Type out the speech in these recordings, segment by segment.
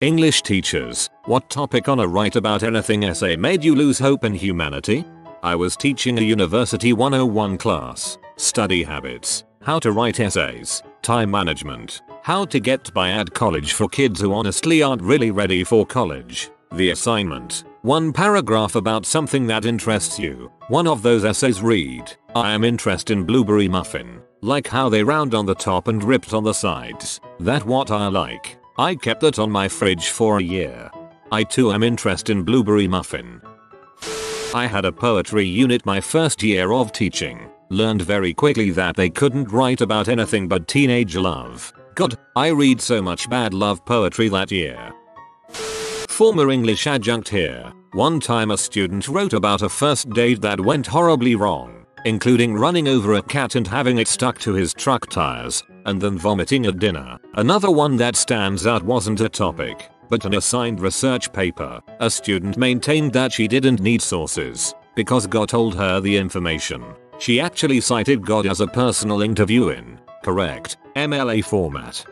English teachers, what topic on a write about anything essay made you lose hope in humanity? I was teaching a University 101 class, study habits, how to write essays, time management, how to get by at college for kids who honestly aren't really ready for college. The assignment, one paragraph about something that interests you. One of those essays read, I am interested in blueberry muffin, like how they round on the top and ripped on the sides. That what I like. I kept that on my fridge for a year. I too am interested in blueberry muffin. I had a poetry unit my first year of teaching. Learned very quickly that they couldn't write about anything but teenage love. God, I read so much bad love poetry that year. Former English adjunct here. One time a student wrote about a first date that went horribly wrong, including running over a cat and having it stuck to his truck tires, and then vomiting at dinner. Another one that stands out wasn't a topic, but an assigned research paper. A student maintained that she didn't need sources, because God told her the information. She actually cited God as a personal interview in correct MLA format.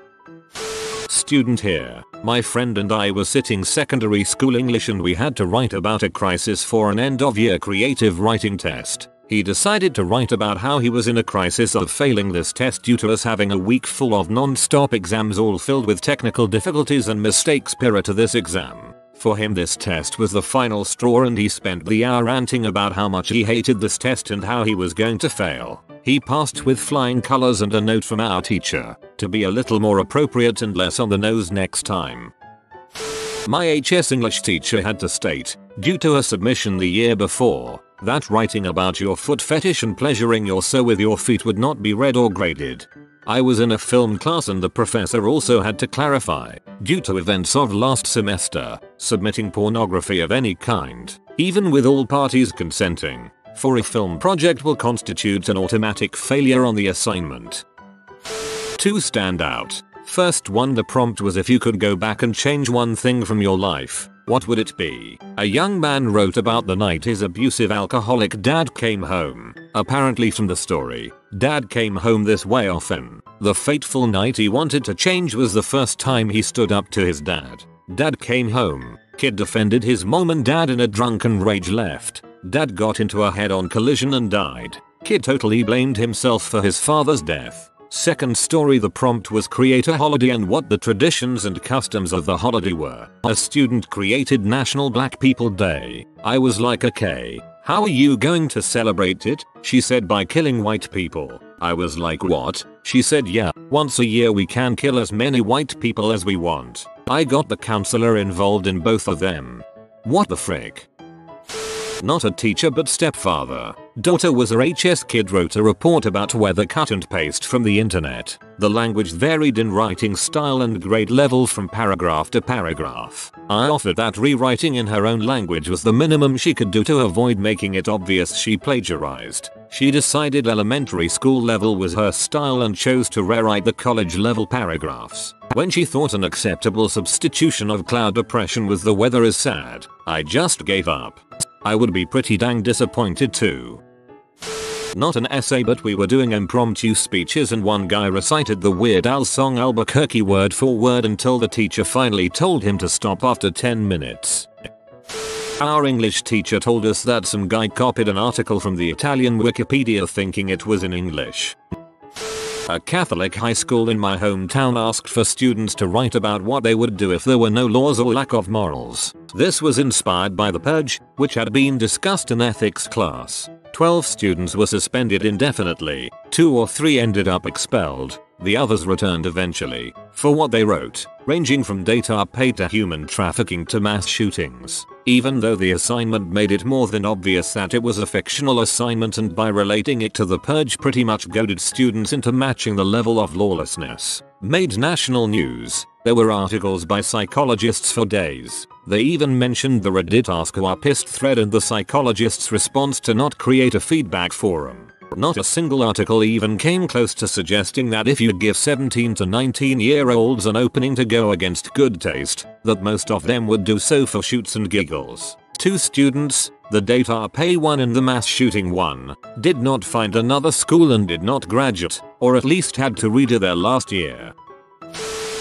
Student here. My friend and I were sitting secondary school English and we had to write about a crisis for an end of year creative writing test. He decided to write about how he was in a crisis of failing this test due to us having a week full of non-stop exams all filled with technical difficulties and mistakes prior to this exam. For him this test was the final straw and he spent the hour ranting about how much he hated this test and how he was going to fail. He passed with flying colors and a note from our teacher to be a little more appropriate and less on the nose next time. My HS English teacher had to state, due to a submission the year before, that writing about your foot fetish and pleasuring yourself with your feet would not be read or graded. I was in a film class and the professor also had to clarify, due to events of last semester, submitting pornography of any kind, even with all parties consenting, for a film project will constitute an automatic failure on the assignment. Two stand out. First one, the prompt was if you could go back and change one thing from your life, what would it be? A young man wrote about the night his abusive alcoholic dad came home. Apparently from the story, dad came home this way often. The fateful night he wanted to change was the first time he stood up to his dad. Dad came home, kid defended his mom and dad in a drunken rage left. Dad got into a head-on collision and died. Kid totally blamed himself for his father's death. Second story, the prompt was create a holiday and what the traditions and customs of the holiday were. A student created National Black People Day. I was like, okay, how are you going to celebrate it? She said by killing white people. I was like, what? She said, yeah, once a year we can kill as many white people as we want. I got the counselor involved in both of them. What the frick? Not a teacher but stepfather. Daughter was a HS kid wrote a report about weather cut and paste from the internet. The language varied in writing style and grade level from paragraph to paragraph. I offered that rewriting in her own language was the minimum she could do to avoid making it obvious she plagiarized. She decided elementary school level was her style and chose to rewrite the college level paragraphs. When she thought an acceptable substitution of cloud depression was the weather is sad, I just gave up. I would be pretty dang disappointed too. Not an essay but we were doing impromptu speeches and one guy recited the Weird Al song Albuquerque word for word until the teacher finally told him to stop after 10 minutes. Our English teacher told us that some guy copied an article from the Italian Wikipedia thinking it was in English. A Catholic high school in my hometown asked for students to write about what they would do if there were no laws or lack of morals. This was inspired by the purge, which had been discussed in ethics class. 12 students were suspended indefinitely, 2 or 3 ended up expelled, the others returned eventually, for what they wrote, ranging from data paid to human trafficking to mass shootings. Even though the assignment made it more than obvious that it was a fictional assignment and by relating it to the purge pretty much goaded students into matching the level of lawlessness. Made national news. There were articles by psychologists for days. They even mentioned the Reddit Ask Who Are Pissed thread and the psychologist's response to not create a feedback forum. Not a single article even came close to suggesting that if you give 17 to 19-year-olds an opening to go against good taste, that most of them would do so for shoots and giggles. 2 students, the data pay one and the mass shooting one, did not find another school and did not graduate, or at least had to redo their last year.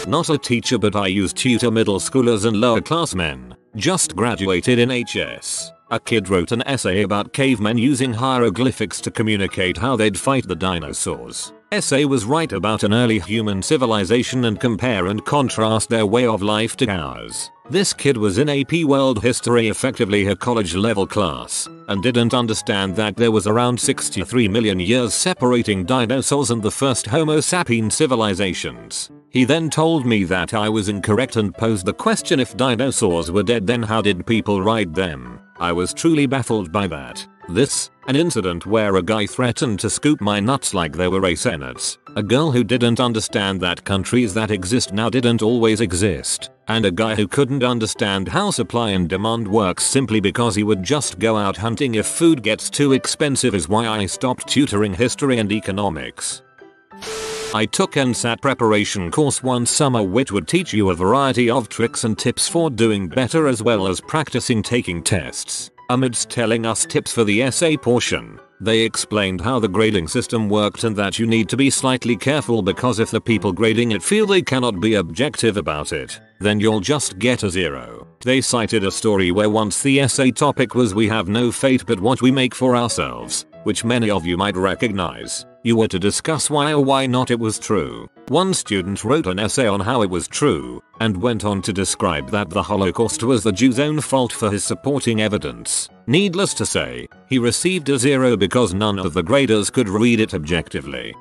Not a teacher, but I used to tutor middle schoolers and lower class men. Just graduated in HS. A kid wrote an essay about cavemen using hieroglyphics to communicate how they'd fight the dinosaurs. Essay was write about an early human civilization and compare and contrast their way of life to ours. This kid was in AP World History, effectively a college level class, and didn't understand that there was around 63 million years separating dinosaurs and the first Homo sapiens civilizations. He then told me that I was incorrect and posed the question, if dinosaurs were dead, then how did people ride them? I was truly baffled by that. This, an incident where a guy threatened to scoop my nuts like they were race nuts, a girl who didn't understand that countries that exist now didn't always exist, and a guy who couldn't understand how supply and demand works simply because he would just go out hunting if food gets too expensive, is why I stopped tutoring history and economics. I took an SAT preparation course one summer which would teach you a variety of tricks and tips for doing better, as well as practicing taking tests. Amidst telling us tips for the essay portion, they explained how the grading system worked and that you need to be slightly careful, because if the people grading it feel they cannot be objective about it, then you'll just get a 0. They cited a story where once the essay topic was "we have no fate but what we make for ourselves," which many of you might recognize. You were to discuss why or why not it was true. One student wrote an essay on how it was true, and went on to describe that the Holocaust was the Jews' own fault for his supporting evidence. Needless to say, he received a 0 because none of the graders could read it objectively.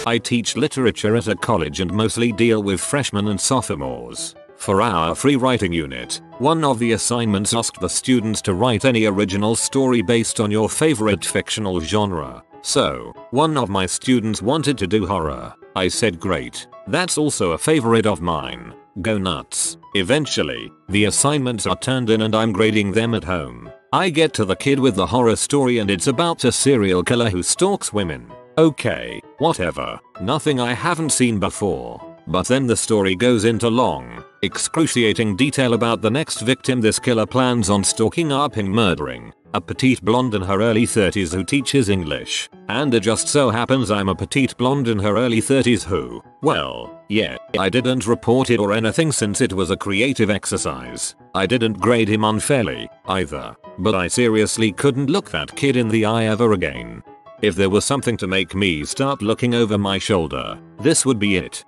I teach literature at a college and mostly deal with freshmen and sophomores. For our free writing unit, one of the assignments asked the students to write any original story based on your favorite fictional genre. So, one of my students wanted to do horror. I said great, that's also a favorite of mine. Go nuts. Eventually, the assignments are turned in and I'm grading them at home. I get to the kid with the horror story and it's about a serial killer who stalks women. Okay, whatever. Nothing I haven't seen before. But then the story goes into long, excruciating detail about the next victim this killer plans on stalking up and murdering. A petite blonde in her early 30s who teaches English. And it just so happens I'm a petite blonde in her early 30s who, well, yeah, I didn't report it or anything since it was a creative exercise. I didn't grade him unfairly, either. But I seriously couldn't look that kid in the eye ever again. If there was something to make me start looking over my shoulder, this would be it.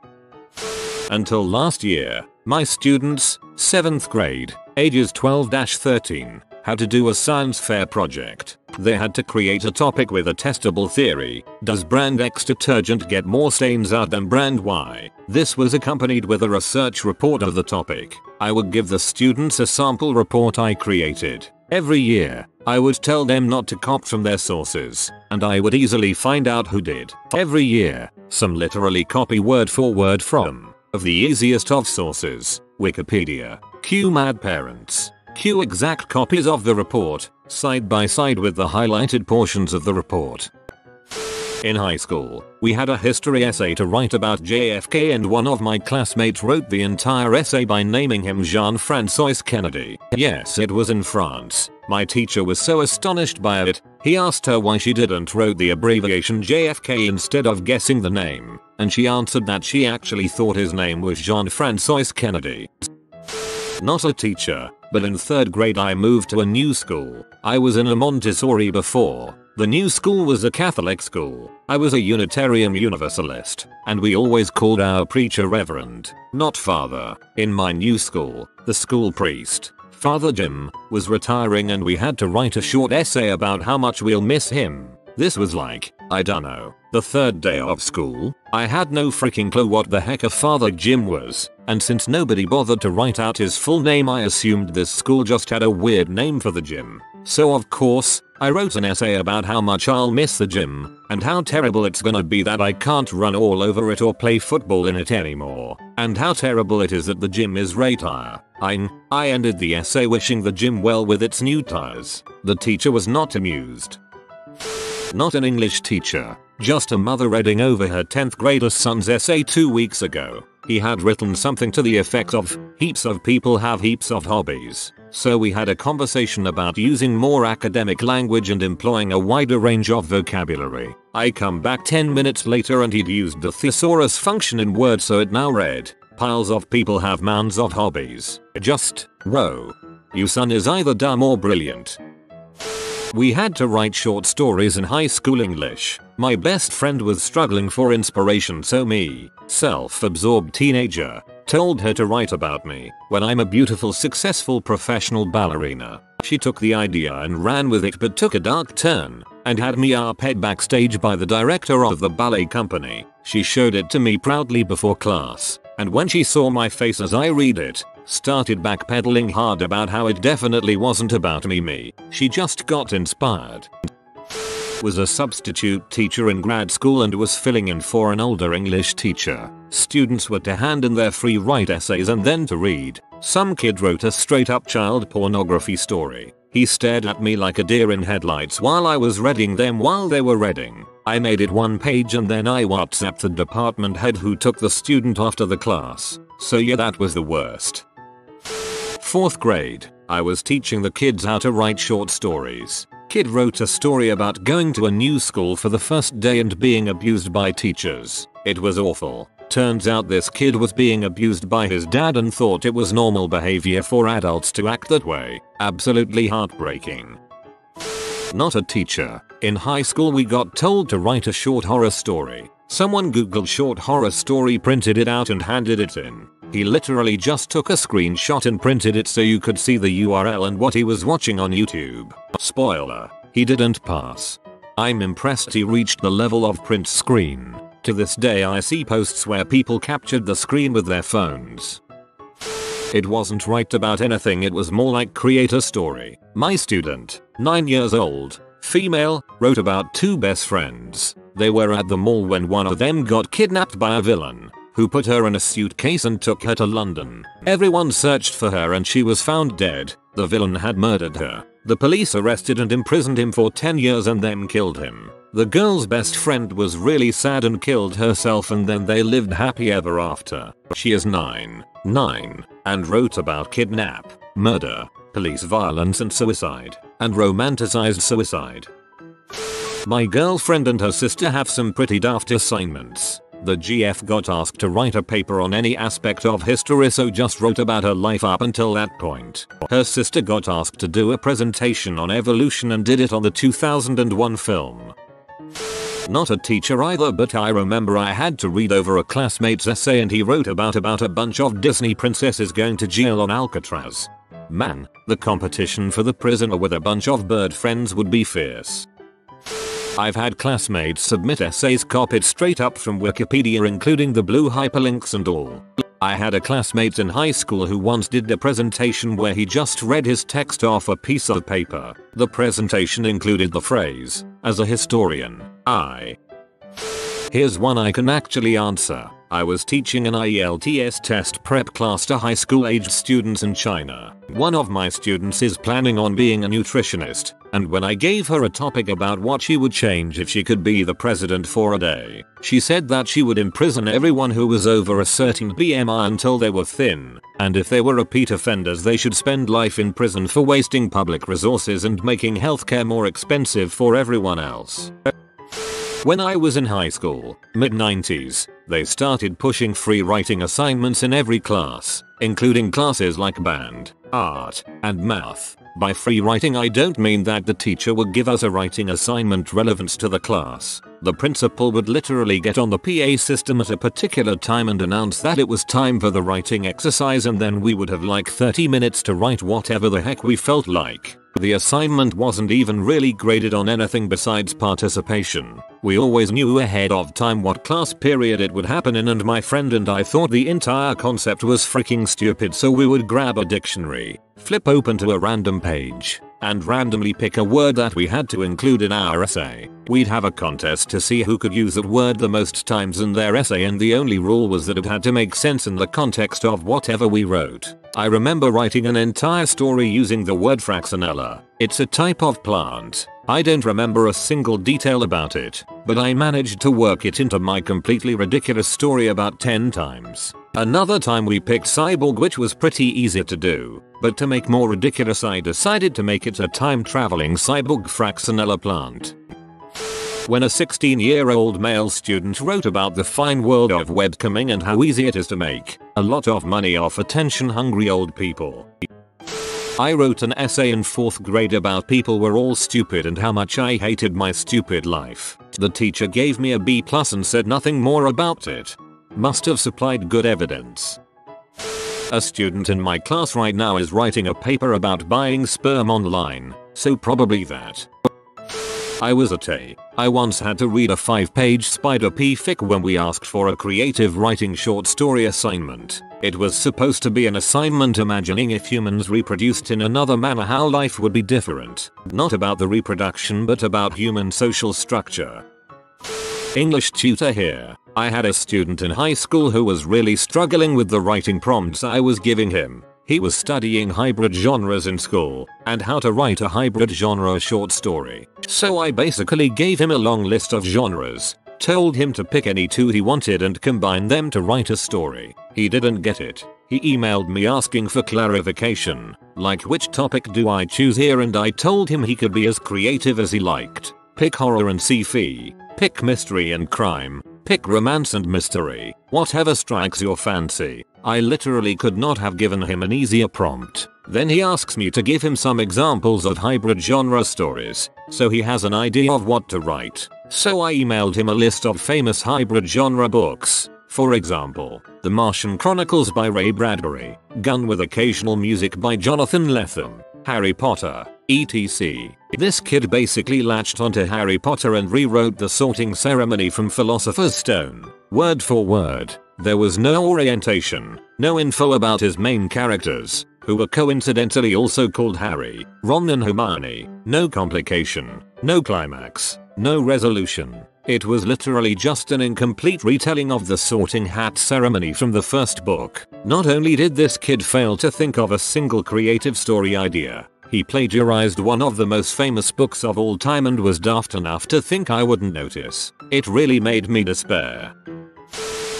Until last year, my students, 7th grade, ages 12-13, had to do a science fair project. They had to create a topic with a testable theory. Does brand X detergent get more stains out than brand Y? This was accompanied with a research report of the topic. I would give the students a sample report I created. Every year, I would tell them not to copy from their sources, and I would easily find out who did. Every year, some literally copy word for word from, of the easiest of sources, Wikipedia. Cue mad parents. Cue exact copies of the report, side by side with the highlighted portions of the report. In high school, we had a history essay to write about JFK and one of my classmates wrote the entire essay by naming him Jean-François Kennedy. Yes, it was in France. My teacher was so astonished by it, he asked her why she didn't wrote the abbreviation JFK instead of guessing the name, and she answered that she actually thought his name was Jean-François Kennedy. Not a teacher, but in 3rd grade I moved to a new school. I was in a Montessori before. The new school was a Catholic school. I was a Unitarian Universalist, and we always called our preacher Reverend, not Father. In my new school, the school priest, Father Jim, was retiring and we had to write a short essay about how much we'll miss him. This was like, I dunno, the 3rd day of school. I had no freaking clue what the heck a Father Jim was, and since nobody bothered to write out his full name I assumed this school just had a weird name for the gym. So of course, I wrote an essay about how much I'll miss the gym, and how terrible it's gonna be that I can't run all over it or play football in it anymore, and how terrible it is that the gym is retiring. I ended the essay wishing the gym well with its new tires. The teacher was not amused. Not an English teacher, just a mother reading over her 10th grader son's essay 2 weeks ago. He had written something to the effect of, heaps of people have heaps of hobbies. So we had a conversation about using more academic language and employing a wider range of vocabulary. I come back 10 minutes later and he'd used the thesaurus function in Word, so it now read, piles of people have mounds of hobbies. Just row. You son is either dumb or brilliant. We had to write short stories in high school English. My best friend was struggling for inspiration, so me, self-absorbed teenager, told her to write about me when I'm a beautiful, successful professional ballerina. She took the idea and ran with it, but took a dark turn and had me up-ed backstage by the director of the ballet company. She showed it to me proudly before class, and when she saw my face as I read it, started backpedaling hard about how it definitely wasn't about me. She just got inspired. Was a substitute teacher in grad school and was filling in for an older English teacher. Students were to hand in their free write essays and then to read. Some kid wrote a straight up child pornography story. He stared at me like a deer in headlights while I was reading them while they were reading. I made it one page and then I WhatsApped the department head who took the student after the class. So yeah, that was the worst. 4th grade, I was teaching the kids how to write short stories. Kid wrote a story about going to a new school for the first day and being abused by teachers. It was awful. Turns out this kid was being abused by his dad and thought it was normal behavior for adults to act that way. Absolutely heartbreaking. Not a teacher. In high school we got told to write a short horror story. Someone googled short horror story, printed it out and handed it in. He literally just took a screenshot and printed it so you could see the URL and what he was watching on YouTube. Spoiler, he didn't pass. I'm impressed he reached the level of print screen. To this day I see posts where people captured the screen with their phones. It wasn't write about anything, it was more like create a story. My student, 9 years old, female, wrote about 2 best friends. They were at the mall when one of them got kidnapped by a villain, who put her in a suitcase and took her to London. Everyone searched for her and she was found dead. The villain had murdered her. The police arrested and imprisoned him for 10 years and then killed him. The girl's best friend was really sad and killed herself, and then they lived happy ever after. She is 9 and wrote about kidnap, murder, police violence and suicide, and romanticized suicide. My girlfriend and her sister have some pretty daft assignments. The GF got asked to write a paper on any aspect of history, so just wrote about her life up until that point. Her sister got asked to do a presentation on evolution and did it on the 2001 film. Not a teacher either, but I remember I had to read over a classmate's essay and he wrote about a bunch of Disney princesses going to jail on Alcatraz. Man, the competition for the prisoner with a bunch of bird friends would be fierce. I've had classmates submit essays copied straight up from Wikipedia, including the blue hyperlinks and all. I had a classmate in high school who once did a presentation where he just read his text off a piece of paper. The presentation included the phrase, "As a historian, I..." Here's one I can actually answer. I was teaching an IELTS test prep class to high school aged students in China. One of my students is planning on being a nutritionist, and when I gave her a topic about what she would change if she could be the president for a day, she said that she would imprison everyone who was over a certain BMI until they were thin, and if they were repeat offenders they should spend life in prison for wasting public resources and making healthcare more expensive for everyone else. When I was in high school, mid-90s, they started pushing free writing assignments in every class, including classes like band, art, and math. By free writing I don't mean that the teacher would give us a writing assignment relevant to the class. The principal would literally get on the PA system at a particular time and announce that it was time for the writing exercise, and then we would have like 30 minutes to write whatever the heck we felt like. The assignment wasn't even really graded on anything besides participation. We always knew ahead of time what class period it would happen in, and my friend and I thought the entire concept was freaking stupid, so we would grab a dictionary, flip open to a random page, and randomly pick a word that we had to include in our essay. We'd have a contest to see who could use that word the most times in their essay, and the only rule was that it had to make sense in the context of whatever we wrote. I remember writing an entire story using the word fraxinella. It's a type of plant. I don't remember a single detail about it, but I managed to work it into my completely ridiculous story about 10 times. Another time we picked cyborg, which was pretty easy to do, but to make more ridiculous I decided to make it a time-traveling cyborg fraxinella plant. When a 16-year-old male student wrote about the fine world of webcamming and how easy it is to make a lot of money off attention-hungry old people. I wrote an essay in 4th grade about people were all stupid and how much I hated my stupid life. The teacher gave me a B+ and said nothing more about it. Must have supplied good evidence. A student in my class right now is writing a paper about buying sperm online, so probably that. I was at I once had to read a 5-page spider fic when we asked for a creative writing short story assignment. It was supposed to be an assignment imagining if humans reproduced in another manner how life would be different. Not about the reproduction but about human social structure. English tutor here. I had a student in high school who was really struggling with the writing prompts I was giving him. He was studying hybrid genres in school and how to write a hybrid genre short story. So I basically gave him a long list of genres, told him to pick any 2 he wanted and combine them to write a story. He didn't get it. He emailed me asking for clarification, like which topic do I choose here, and I told him he could be as creative as he liked. Pick horror and sci-fi, pick mystery and crime, pick romance and mystery, whatever strikes your fancy. I literally could not have given him an easier prompt. Then he asks me to give him some examples of hybrid genre stories, so he has an idea of what to write. So I emailed him a list of famous hybrid genre books. For example, The Martian Chronicles by Ray Bradbury, Gun with occasional music by Jonathan Lethem, Harry Potter, etc. This kid basically latched onto Harry Potter and rewrote the sorting ceremony from Philosopher's Stone, word for word. There was no orientation, no info about his main characters, who were coincidentally also called Harry, Ron and Hermione, no complication, no climax, no resolution. It was literally just an incomplete retelling of the sorting hat ceremony from the first book. Not only did this kid fail to think of a single creative story idea, he plagiarized one of the most famous books of all time and was daft enough to think I wouldn't notice. It really made me despair.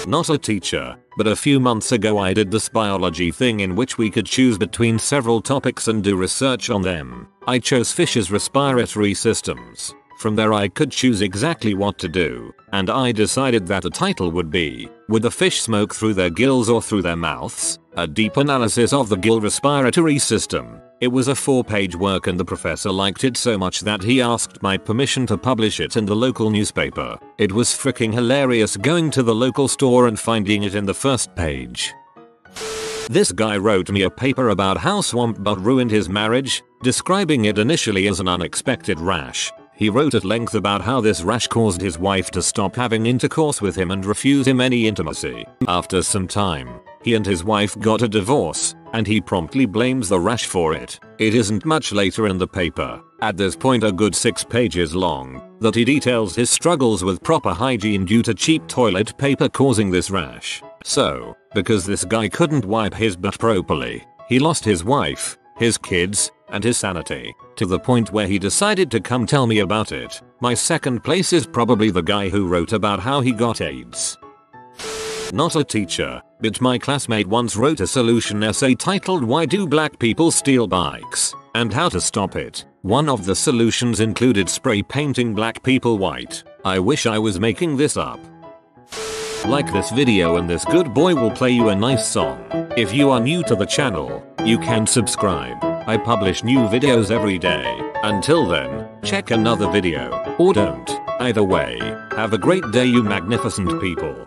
Not a teacher, but a few months ago I did this biology thing in which we could choose between several topics and do research on them. I chose fishes' respiratory systems. From there I could choose exactly what to do, and I decided that a title would be, Would the fish smoke through their gills or through their mouths? A deep analysis of the gill respiratory system. It was a 4-page work and the professor liked it so much that he asked my permission to publish it in the local newspaper. It was freaking hilarious going to the local store and finding it in the first page. This guy wrote me a paper about how swamp butt ruined his marriage, describing it initially as an unexpected rash. He wrote at length about how this rash caused his wife to stop having intercourse with him and refuse him any intimacy. After some time, he and his wife got a divorce, and he promptly blames the rash for it. It isn't much later in the paper, at this point a good 6 pages long, that he details his struggles with proper hygiene due to cheap toilet paper causing this rash. So, because this guy couldn't wipe his butt properly, he lost his wife, his kids, and his sanity, to the point where he decided to come tell me about it. My second place is probably the guy who wrote about how he got AIDS. Not a teacher, but my classmate once wrote a solution essay titled Why Do Black People Steal Bikes? And How to Stop It. One of the solutions included spray painting black people white. I wish I was making this up. Like this video and this good boy will play you a nice song. If you are new to the channel, you can subscribe. I publish new videos every day. Until then, check another video, or don't. Either way, have a great day you magnificent people.